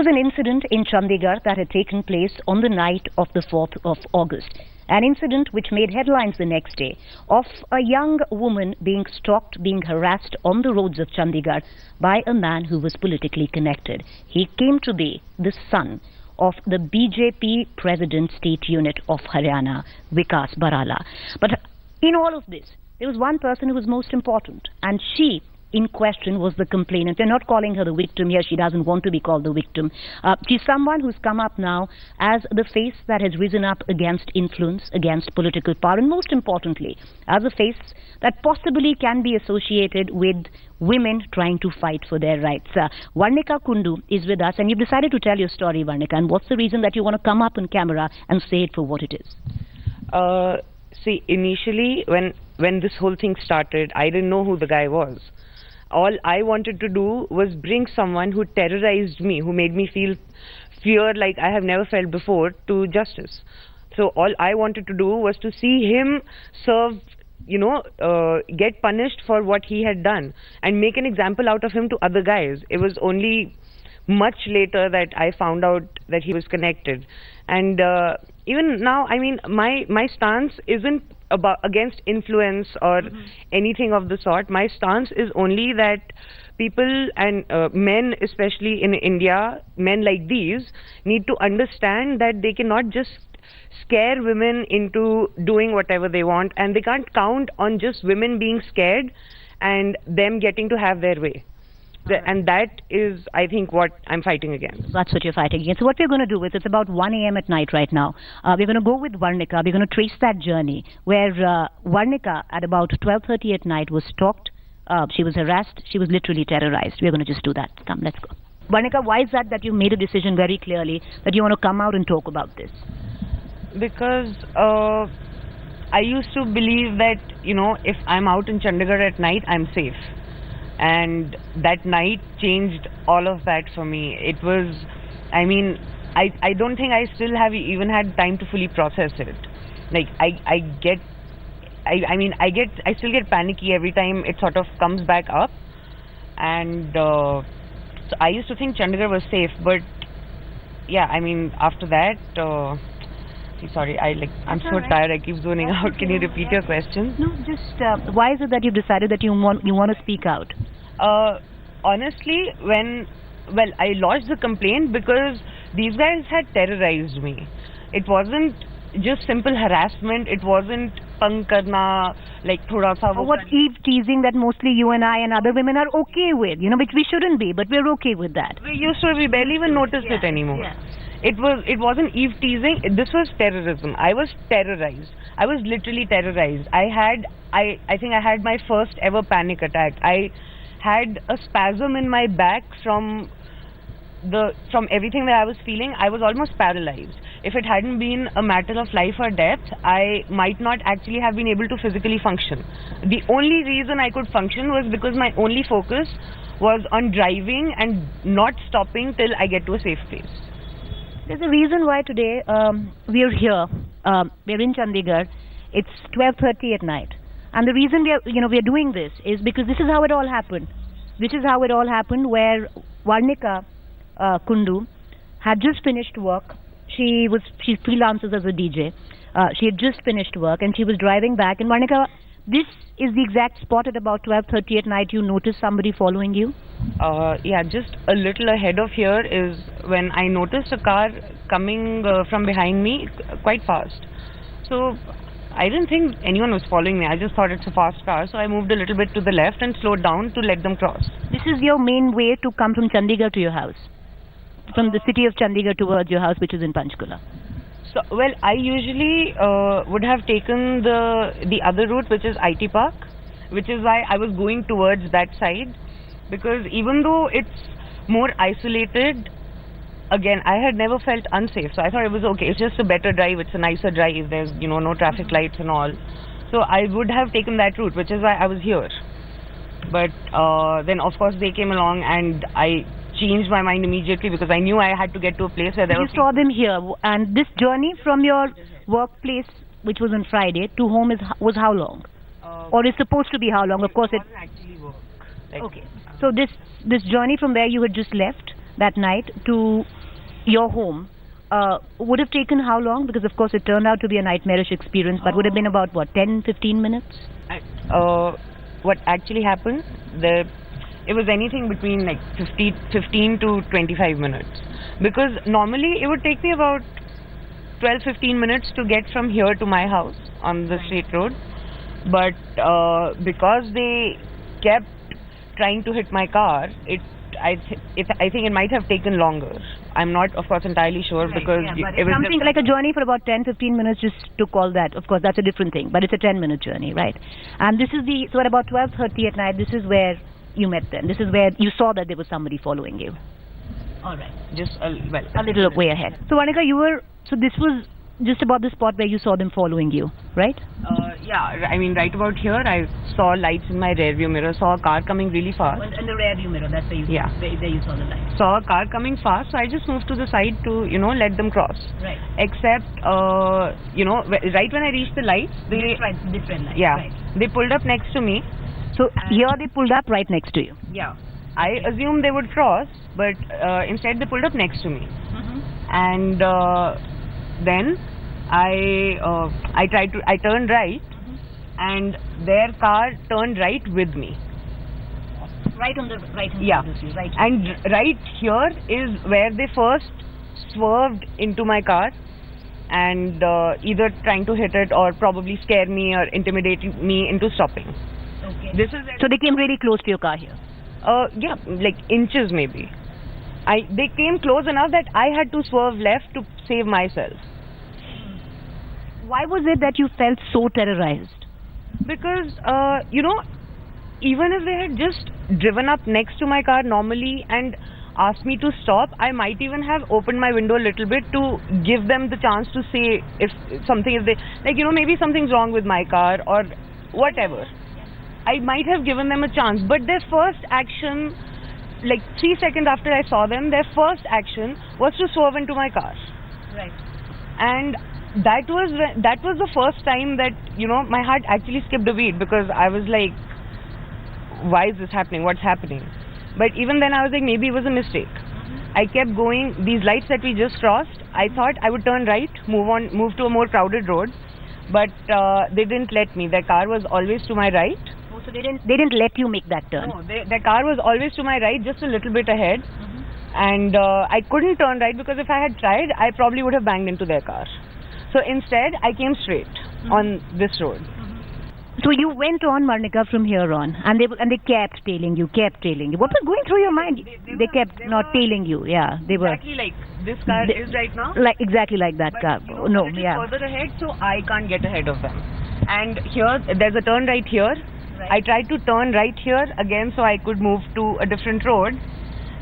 was an incident in Chandigarh that had taken place on the night of the 4th of August. An incident which made headlines the next day of a young woman being stalked, being harassed on the roads of Chandigarh by a man who was politically connected. He came to be the son of the BJP President State Unit of Haryana, Vikas Barala. But in all of this, there was one person who was most important, and she in question was the complainant. We're not calling her the victim here. She doesn't want to be called the victim. She's someone who's come up now as the face that has risen up against influence, against political power, and most importantly, as a face that possibly can be associated with women trying to fight for their rights. Varnika Kundu is with us, and you've decided to tell your story, Varnika. And what's the reason that you want to come up on camera and say it for what it is? See, initially, when this whole thing started, I didn't know who the guy was. All I wanted to do was bring someone who terrorized me, who made me feel fear like I have never felt before, to justice. So all I wanted to do was to see him serve, get punished for what he had done and make an example out of him to other guys. It was only much later that I found out that he was connected. And even now, I mean, my stance isn't against influence or anything of the sort. My stance is only that people and men, especially in India, men like these, need to understand that they cannot just scare women into doing whatever they want, and they can't count on just women being scared and them getting to have their way. And that is, I think, what I'm fighting against. That's what you're fighting against. So what we're going to do is, it's about 1 a.m. at night right now. We're going to go with Varnika. We're going to trace that journey where Varnika at about 12:30 at night was stalked. She was harassed. She was literally terrorized. We're going to just do that. Come, let's go. Varnika, why is that you made a decision very clearly that you want to come out and talk about this? Because I used to believe that, if I'm out in Chandigarh at night, I'm safe. And that night changed all of that for me. It was, I mean, I don't think I still have even had time to fully process it. Like, I still get panicky every time it sort of comes back up. And so I used to think Chandigarh was safe, but yeah, I mean, after that, sorry, I'm so tired, I keep zoning out. Can you repeat your question? No, just why is it that you've decided that you want to speak out? Honestly, I lodged the complaint because these guys had terrorized me. It wasn't just simple harassment. It wasn't pang karna, like thoda sa. Or what eve teasing that mostly you and I and other women are okay with, which we shouldn't be, but we're okay with that. We barely even noticed it anymore. Yeah. It wasn't eve teasing. This was terrorism. I was terrorized. I was literally terrorized. I think I had my first ever panic attack. I had a spasm in my back from everything that I was feeling. I was almost paralyzed. If it hadn't been a matter of life or death, I might not actually have been able to physically function. The only reason I could function was because my only focus was on driving and not stopping till I get to a safe place. There's a reason why today we're here. We're in Chandigarh. It's 12:30 at night, and the reason we're doing this is because this is how it all happened. This is how it all happened, where Varnika Kundu had just finished work. She freelances as a DJ. She had just finished work and she was driving back. And Varnika, this is the exact spot at about 12:30 at night. You notice somebody following you? Yeah, just a little ahead of here is when I noticed a car coming from behind me quite fast. So I didn't think anyone was following me. I just thought it's a fast car. So I moved a little bit to the left and slowed down to let them cross. This is your main way to come from Chandigarh to your house? From the city of Chandigarh towards your house, which is in Panchkula? So, well, I usually would have taken the other route, which is IT Park, which is why I was going towards that side. Because even though it's more isolated, again, I had never felt unsafe. So I thought it was okay. It's just a better drive. It's a nicer drive. There's, no traffic lights and all. So I would have taken that route, which is why I was here. But then, of course, they came along and I changed my mind immediately because I knew I had to get to a place where there You saw them here. And this journey from your workplace, which was on Friday, to home was how long? Or is supposed to be how long? Of course, it actually work. Okay. So this journey from where you had just left that night to your home would have taken how long? Because of course it turned out to be a nightmarish experience, but would have been about what, 10-15 minutes? What actually happened? It was anything between like 15 to 25 minutes. Because normally it would take me about 12-15 minutes to get from here to my house on the straight road. But because they kept trying to hit my car, I think it might have taken longer. I'm not, of course, entirely sure because it was something like a journey for about 10-15 minutes just to call that. Of course, that's a different thing, but it's a 10-minute journey, right? And this is so at about 12:30 at night, this is where you met them. This is where you saw that there was somebody following you. All right. Just a little way ahead. So, Anika, this was just about the spot where you saw them following you, right? Yeah, I mean, right about here, I saw lights in my rear view mirror, saw a car coming really fast. In the rear view mirror, that's where you saw the lights. Saw a car coming fast, so I just moved to the side to, let them cross. Right. Except, right when I reached the lights, this red light. Yeah, right. They pulled up next to me. So here they pulled up right next to you. Yeah. I assumed they would cross, but instead they pulled up next to me. And then I turned right, and their car turned right with me. Right on the right. Yeah. Right. And right here is where they first swerved into my car, and either trying to hit it or probably scare me or intimidate me into stopping. Okay. So they came really close to your car here. Yeah, like inches maybe. They came close enough that I had to swerve left to save myself. Why was it that you felt so terrorized? Because, even if they had just driven up next to my car normally and asked me to stop, I might even have opened my window a little bit to give them the chance to say maybe something's wrong with my car or whatever. I might have given them a chance, but their first action, like 3 seconds after I saw them, their first action was to swerve into my car. Right. And that was the first time that, my heart actually skipped a beat because I was like, why is this happening? What's happening? But even then I was like, maybe it was a mistake. I kept going. These lights that we just crossed, I thought I would turn right, move to a more crowded road, but they didn't let me. Their car was always to my right. Oh, so they didn't let you make that turn? No, their car was always to my right, just a little bit ahead. And I couldn't turn right because if I had tried, I probably would have banged into their car. So instead, I came straight on this road. So you went on, Marnika, from here on, and they kept tailing you. What was going through your mind? They kept not tailing you. Yeah, they were exactly like this car is right now. Like exactly like that car. No, yeah. Further ahead, so I can't get ahead of them. And here, there's a turn right here. Right. I tried to turn right here again, so I could move to a different road.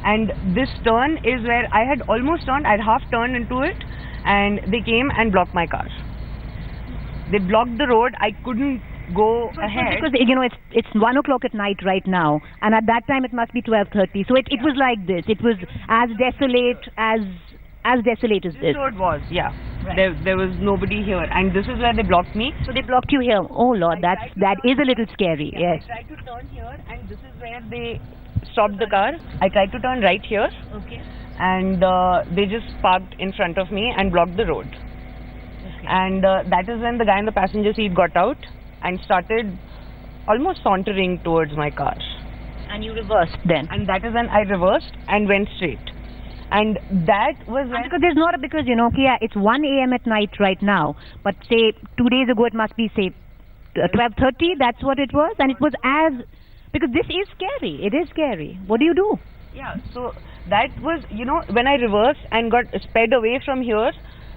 And this turn is where I had almost turned. I'd half turned into it, and they came and blocked my car. They blocked the road. I couldn't go ahead because it's 1 o'clock at night right now, and at that time it must be 12:30. So it was like this. It was as desolate as desolate as this. This road was, yeah. Right. There was nobody here, and this is where they blocked me. So they blocked you here. Oh Lord, that is a little scary. Yeah, yes. I tried to turn here, and this is where they stopped the car. I tried to turn right here. Okay. And they just parked in front of me and blocked the road. Okay. And that is when the guy in the passenger seat got out and started almost sauntering towards my car. And you reversed then? And that is when I reversed and went straight. And that was when... Because it's 1 a.m. at night right now, but say 2 days ago it must be, say, 12:30, that's what it was, and it was because this is scary. It is scary. What do you do? Yeah, so that was, when I reversed and got sped away from here,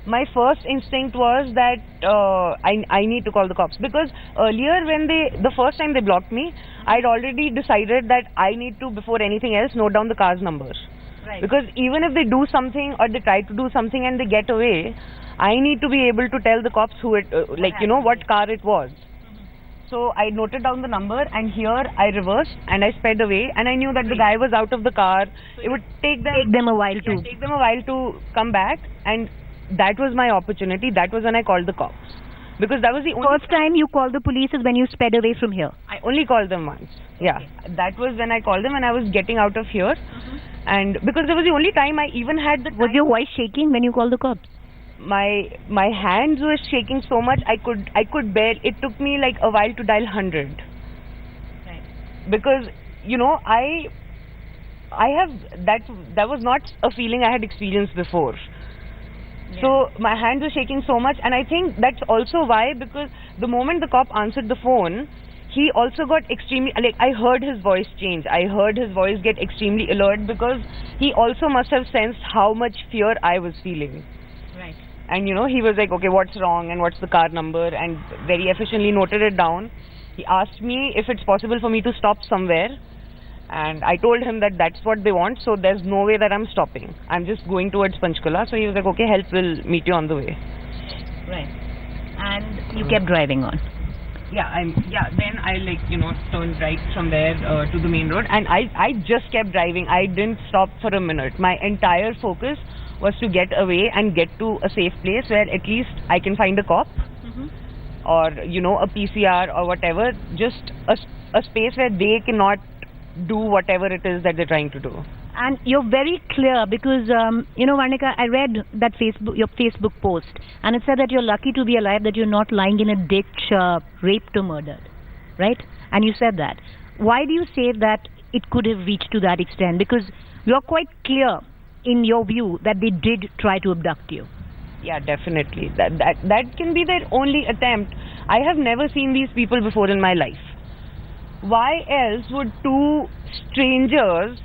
my first instinct was that I need to call the cops. Because earlier the first time they blocked me, I'd already decided that I need to, before anything else, note down the car's number. Right. Because even if they do something or they try to do something and they get away, I need to be able to tell the cops who it, what car it was. So I noted down the number, and here I reversed and I sped away, and I knew that the guy was out of the car. So it would take them a while to come back, and that was my opportunity. That was when I called the cops, because that was the only first time you called the police is when you sped away from here. I only called them once. Yeah, okay. That was when I called them, and I was getting out of here. And because it was the only time I even had the Was time, your voice shaking when you called the cops? my hands were shaking so much I could bear. It took me like a while to dial 100. Right. Because I have that was not a feeling I had experienced before. So my hands were shaking so much, and I think that's also why, because the moment the cop answered the phone, he also got extremely, like, I heard his voice change. I heard his voice get extremely alert, because he also must have sensed how much fear I was feeling. Right. And he was like, okay, what's wrong and what's the car number, and very efficiently noted it down. He asked me if it's possible for me to stop somewhere, and I told him that that's what they want, so there's no way that I'm stopping. I'm just going towards Panchkula. So he was like, okay, help will meet you on the way. Right. And you kept driving on. Then I turned right from there to the main road, and I just kept driving. I didn't stop for a minute. My entire focus was to get away and get to a safe place where at least I can find a cop, or a PCR or whatever, just a space where they cannot do whatever it is that they're trying to do. And you're very clear because, Varnika, I read that your Facebook post, and it said that you're lucky to be alive, that you're not lying in a ditch, raped or murdered, right? And you said that. Why do you say that it could have reached to that extent? Because you're quite clear in your view that they did try to abduct you. Yeah, definitely. That can be their only attempt. I have never seen these people before in my life. Why else would two strangers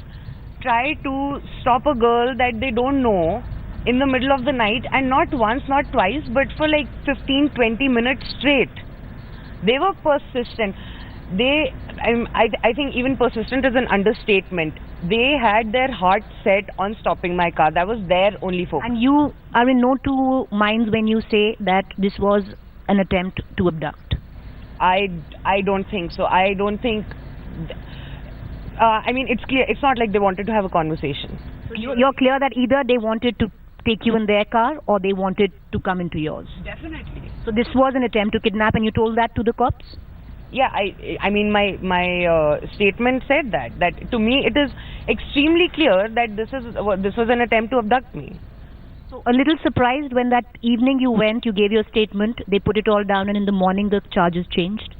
try to stop a girl that they don't know in the middle of the night, and not once, not twice, but for like 15-20 minutes straight? They were persistent. I think even persistent is an understatement. They had their heart set on stopping my car. That was their only focus. And you are in no two minds when you say that this was an attempt to abduct? I don't think so. I don't think. It's clear. It's not like they wanted to have a conversation. So you're clear that either they wanted to take you in their car or they wanted to come into yours. Definitely. So this was an attempt to kidnap, and you told that to the cops? Yeah, my statement said that to me it is extremely clear that this was an attempt to abduct me. So a little surprised when that evening you went, you gave your statement, they put it all down, and in the morning the charges changed?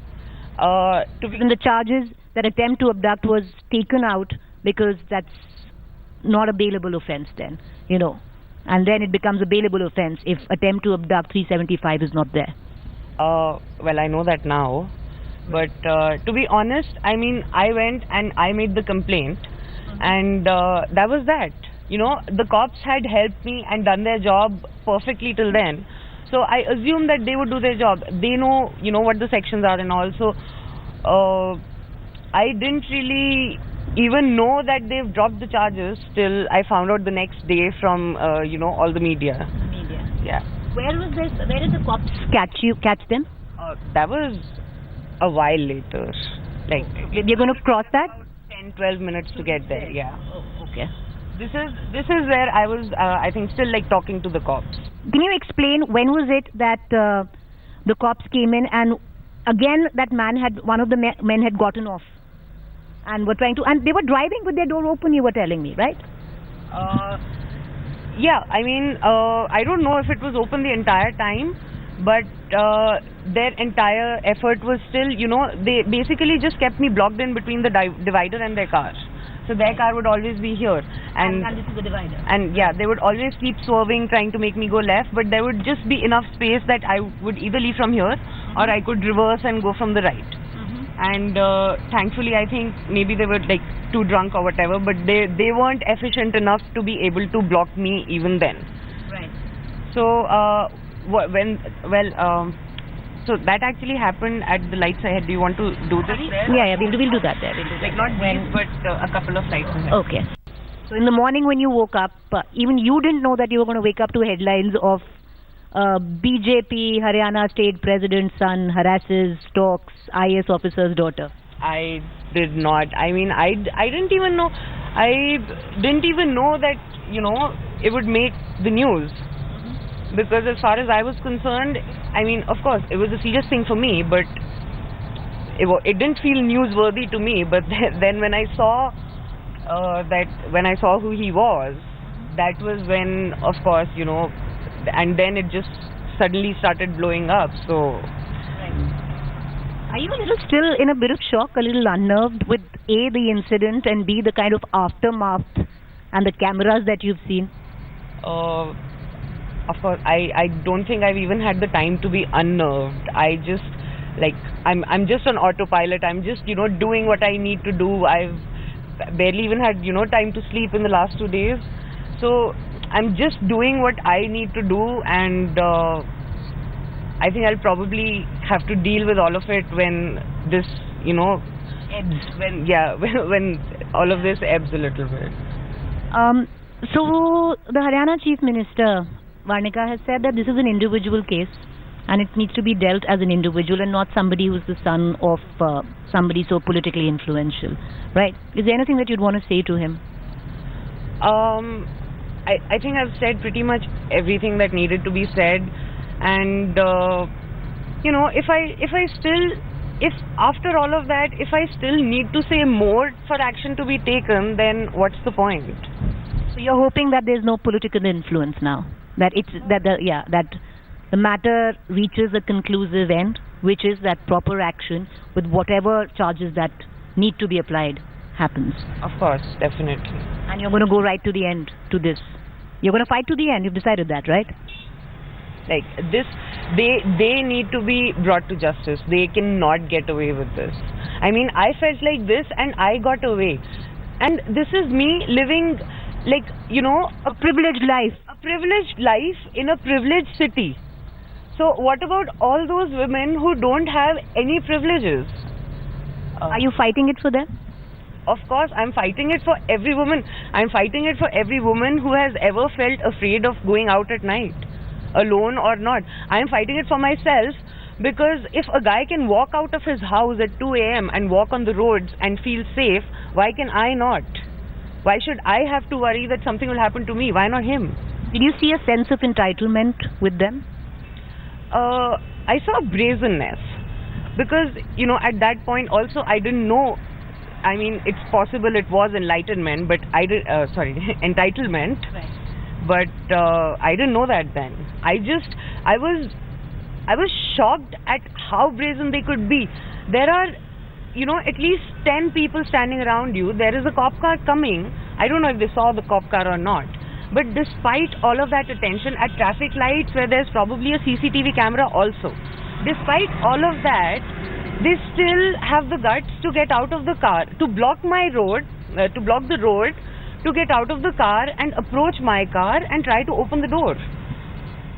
In the charges, that attempt to abduct was taken out because that's not a bailable offense then, and then it becomes a bailable offense if attempt to abduct 375 is not there. Well, I know that now, but to be honest, I went and I made the complaint, and that was that. The cops had helped me and done their job perfectly till then. So I assumed that they would do their job. They know, what the sections are and all. So I didn't really even know that they've dropped the charges till I found out the next day from, all the media. Yeah. Where did the cops catch them? That was a while later. Like, You're going to cross that? 10-12 minutes to get there, yeah. Oh, okay. This is where I was, I think, still like talking to the cops. Can you explain when was it that the cops came in, and again that one of the men had gotten off and they were driving with their door open, you were telling me, right? Yeah, I don't know if it was open the entire time, but their entire effort was still, they basically just kept me blocked in between the divider and their car. So their car would always be here, and this is the divider. And yeah, they would always keep swerving, trying to make me go left, but there would just be enough space that I would either leave from here or I could reverse and go from the right. And thankfully, I think maybe they were like too drunk or whatever, but they weren't efficient enough to be able to block me even then. Right. So so that actually happened at the lights ahead. Do you want to do this? Yeah, we'll do that there. Like not these, but a couple of lights ahead. Okay. So in the morning when you woke up, even you didn't know that you were going to wake up to headlines of BJP Haryana state president's son harasses, stalks IAS officer's daughter. I did not. I didn't even know. I didn't even know that, it would make the news. Because as far as I was concerned, of course, it was a serious thing for me, but it didn't feel newsworthy to me. But then when I saw that when I saw who he was, that was when, of course, and then it just suddenly started blowing up. So, Are you a little still in a bit of shock, a little unnerved with A, the incident, and B, the kind of aftermath and the cameras that you've seen? of course, I don't think I've even had the time to be unnerved. I just, I'm just on autopilot. I'm just, doing what I need to do. I've barely even had, time to sleep in the last 2 days. So I'm just doing what I need to do, and I think I'll probably have to deal with all of it when this, ebbs. When all of this ebbs a little bit. So the Haryana Chief Minister, Varnika, has said that this is an individual case and it needs to be dealt as an individual and not somebody who's the son of somebody so politically influential, right? Is there anything that you'd want to say to him? I think I've said pretty much everything that needed to be said, and if after all of that, if I still need to say more for action to be taken, then what's the point? So you're hoping that there's no political influence now, that the matter reaches a conclusive end, which is that proper action with whatever charges that need to be applied happens. Of course, definitely. And you're going to go right to the end to this. You're going to fight to the end. You've decided that, right? Like this, they need to be brought to justice. They cannot get away with this. I mean, I felt like this and I got away. And this is me living a privileged life. A privileged life in a privileged city. So what about all those women who don't have any privileges? Are you fighting it for them? Of course, I'm fighting it for every woman. I'm fighting it for every woman who has ever felt afraid of going out at night, alone or not. I'm fighting it for myself, because if a guy can walk out of his house at 2 a.m. and walk on the roads and feel safe, why can I not? Why should I have to worry that something will happen to me? Why not him? Did you see a sense of entitlement with them? I saw brazenness, because, at that point also I didn't know. I mean, it's possible it was enlightenment, but entitlement. Right. But I didn't know that then. I was shocked at how brazen they could be. There are, at least 10 people standing around you. There is a cop car coming. I don't know if they saw the cop car or not. But despite all of that attention at traffic lights where there's probably a CCTV camera also, despite all of that, they still have the guts to get out of the car, to block my road, to block the road, to get out of the car and approach my car and try to open the door.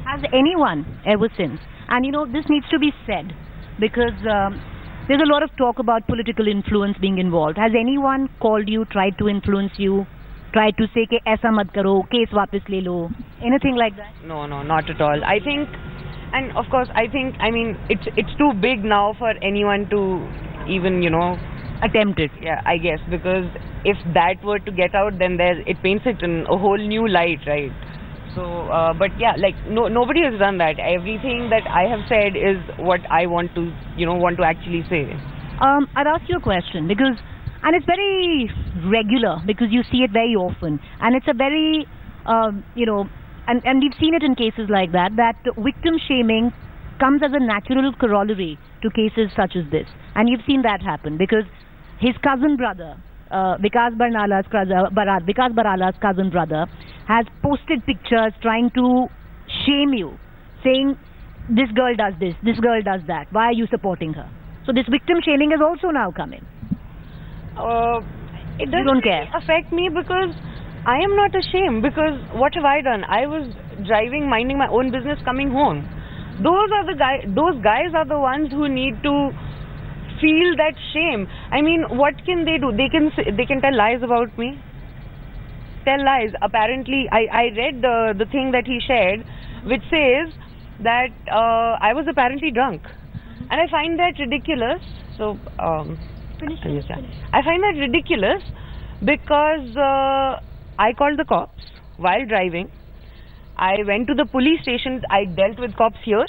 Has anyone ever since, and this needs to be said, because there's a lot of talk about political influence being involved. Has anyone called you, tried to influence you, tried to say, ke aisa mat karo, case wapis le lo, anything like that? No, not at all. I think, and of course, I mean, it's too big now for anyone to even, attempt it. Yeah, I guess, because if that were to get out, then it paints it in a whole new light, right? So, but yeah, nobody has done that. Everything that I have said is what I want to actually say. I'd ask you a question, because, and it's very regular, because you see it very often, and it's a very, and we've seen it in cases like that victim shaming comes as a natural corollary to cases such as this. And you've seen that happen, because his cousin brother, Vikas Barala's cousin brother, has posted pictures trying to shame you, saying, this girl does this does that, why are you supporting her? So this victim shaming has also now come in. It doesn't really affect me, because I am not ashamed, because what have I done? I was driving, minding my own business, coming home. Those guys are the ones who need to feel that shame. I mean, what can they do? They can tell lies about me. Tell lies. Apparently, I read the thing that he shared, which says that I was apparently drunk, and I find that ridiculous. So, I find that ridiculous, because I called the cops while driving. I went to the police station. I dealt with cops here.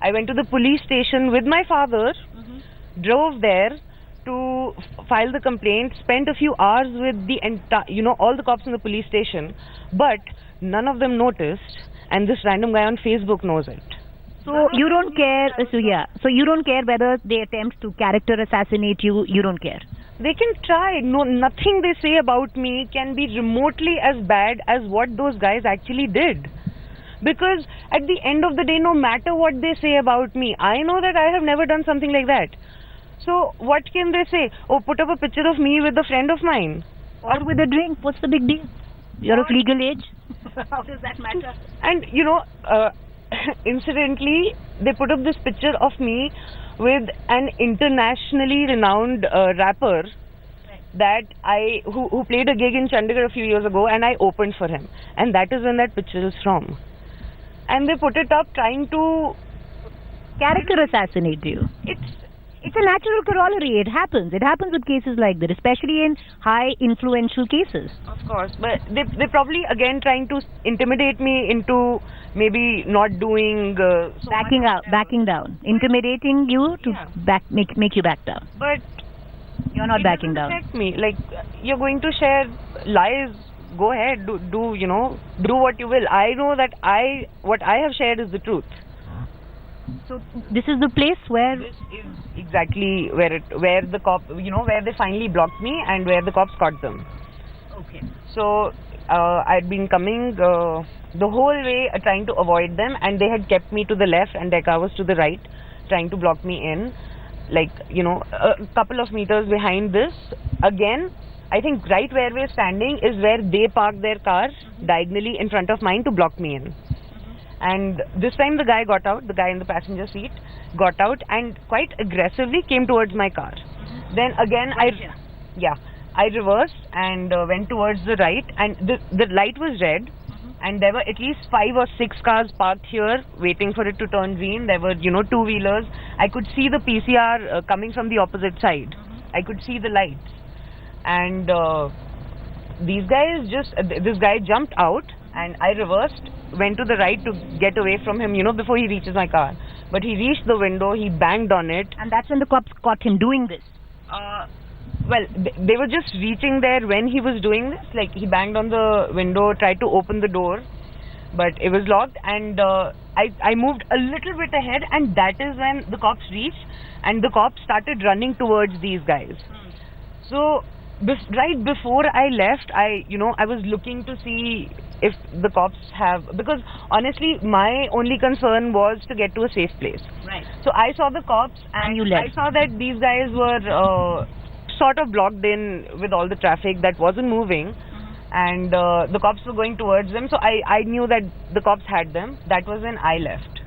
I went to the police station with my father, drove there, to file the complaint, spent a few hours with the entire, all the cops in the police station, but none of them noticed, and this random guy on Facebook knows it. So you don't care, so you don't care whether they attempt to character assassinate you, you don't care. They can try. No, nothing they say about me can be remotely as bad as what those guys actually did. Because at the end of the day, no matter what they say about me, I know that I have never done something like that. So what can they say? Oh, put up a picture of me with a friend of mine. Or with a drink, what's the big deal? You're of legal age. How does that matter? And incidentally, they put up this picture of me with an internationally renowned rapper that who played a gig in Chandigarh a few years ago, and I opened for him. And that is when that picture is from. And they put it up trying to Character assassinate you. It's a natural corollary. It happens. It happens with cases like that, especially in high influential cases. Of course, but they probably again trying to intimidate me into maybe not doing backing down, intimidating you to make you back down. But you're not backing down. Affect me. Like, you're going to share lies. Go ahead, do what you will. I know that what I have shared is the truth. So this is the place where this is exactly where the cop, where they finally blocked me and where the cops caught them. Okay. So I'd been coming the whole way trying to avoid them, and they had kept me to the left and their car was to the right, trying to block me in. Like, a couple of meters behind this, again, I think right where we're standing is where they parked their car diagonally in front of mine to block me in. And this time the guy got out, the guy in the passenger seat got out and quite aggressively came towards my car. Then again I reversed and went towards the right, and the light was red, and there were at least 5 or 6 cars parked here waiting for it to turn green. There were, two-wheelers. I could see the PCR coming from the opposite side. I could see the lights. And this guy jumped out, and I reversed, went to the right to get away from him, before he reaches my car. But he reached the window, he banged on it. And that's when the cops caught him doing this. Well, they were just reaching there when he was doing this. Like, he banged on the window, tried to open the door, but it was locked. And I moved a little bit ahead, and that is when the cops reached, and the cops started running towards these guys. So right before I left, I was looking to see if the cops have, because honestly my only concern was to get to a safe place. Right. So I saw the cops, and you left. I saw that these guys were sort of blocked in with all the traffic that wasn't moving, and the cops were going towards them. So I knew that the cops had them. That was when I left.